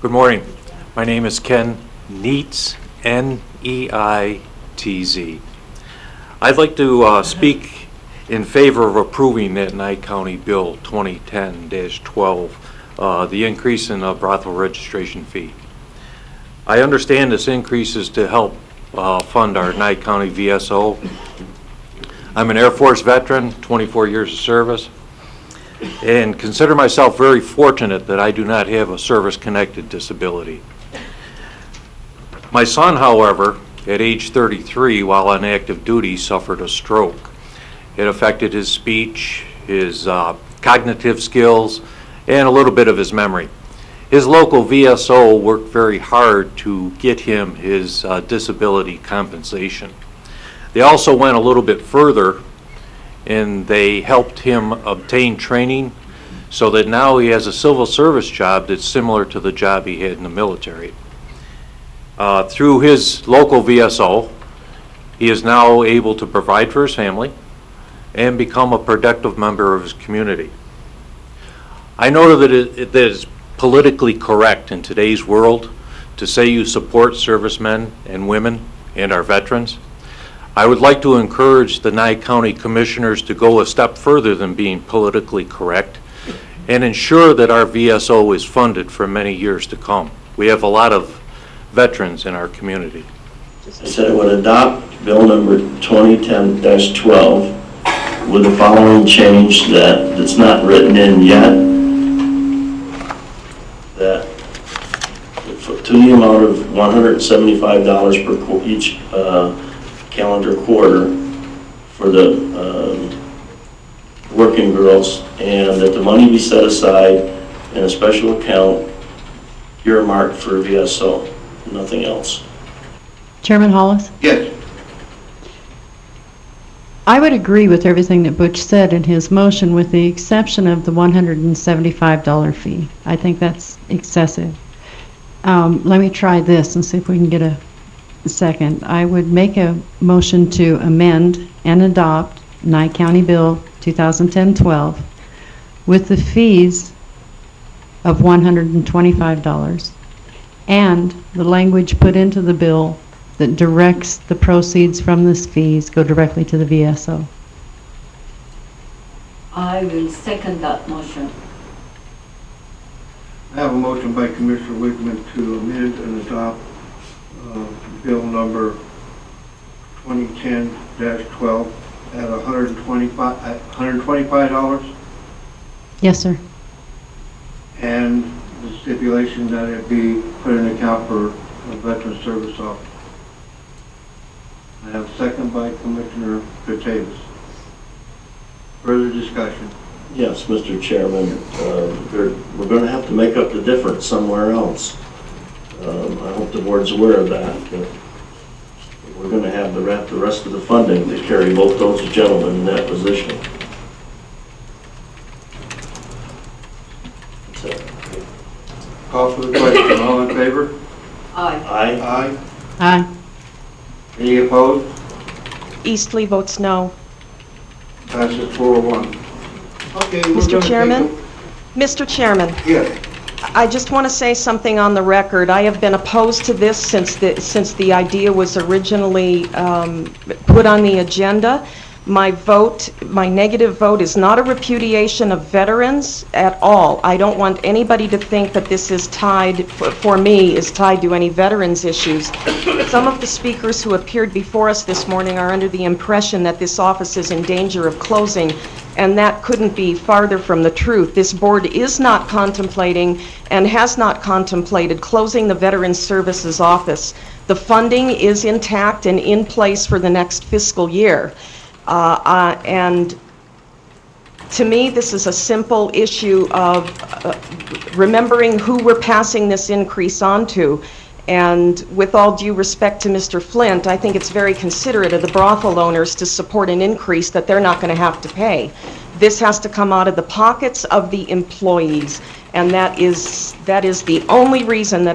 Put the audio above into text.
Good morning. My name is Ken Neitz, N-E-I-T-Z. I'd like to speak in favor of approving that Nye County Bill 2010-12, the increase in the brothel registration fee. I understand this increase is to help fund our Nye County VSO. I'm an Air Force veteran, 24 years of service, and consider myself very fortunate that I do not have a service-connected disability. My son, however, at age 33, while on active duty, suffered a stroke. It affected his speech, his cognitive skills, and a little bit of his memory. His local VSO worked very hard to get him his disability compensation. They also went a little bit further, and they helped him obtain training so that now he has a civil service job that's similar to the job he had in the military. Through his local VSO, he is now able to provide for his family and become a productive member of his community. I know that it is politically correct in today's world to say you support servicemen and women and our veterans. I would like to encourage the Nye County Commissioners to go a step further than being politically correct and ensure that our VSO is funded for many years to come. We have a lot of veterans in our community. I said I would adopt bill number 2010-12 with the following change that it's not written in yet, that to the amount of $175 per each calendar quarter for the working girls, and that the money be set aside in a special account earmarked for VSO, nothing else. Chairman Hollis? Yes. I would agree with everything that Butch said in his motion with the exception of the $175 fee. I think that's excessive. Let me try this and see if we can get a second. I would make a motion to amend and adopt Nye County Bill 2010-12 with the fees of $125 and the language put into the bill that directs the proceeds from these fees go directly to the VSO. I will second that motion. I have a motion by Commissioner Wigman to amend and adopt bill number 2010-12 at $125. Yes, sir. And the stipulation that it be put in account for a veteran service office. I have a second by Commissioner Gutavis. Further discussion? Yes, Mr. Chairman, we're going to have to make up the difference somewhere else. I hope the board's aware of that. We're going to have the rest of the funding to carry both those gentlemen in that position. Call for the question. All in favor? Aye. Aye. Aye. Aye. Any opposed? Eastly votes no. Passes 4-1. Okay, Mr. Chairman? Mr. Chairman, Yes. I just want to say something on the record. I have been opposed to this since the idea was originally put on the agenda. My negative vote is not a repudiation of veterans at all. I don't want anybody to think that this is tied, for me, is tied to any veterans issues. Some of the speakers who appeared before us this morning are under the impression that this office is in danger of closing, and that couldn't be farther from the truth. This board is not contemplating and has not contemplated closing the Veterans Services Office. The funding is intact and in place for the next fiscal year. And to me, this is a simple issue of remembering who we're passing this increase on to. And with all due respect to Mr. Flint, I think it's very considerate of the brothel owners to support an increase that they're not going to have to pay. This has to come out of the pockets of the employees, and that is the only reason that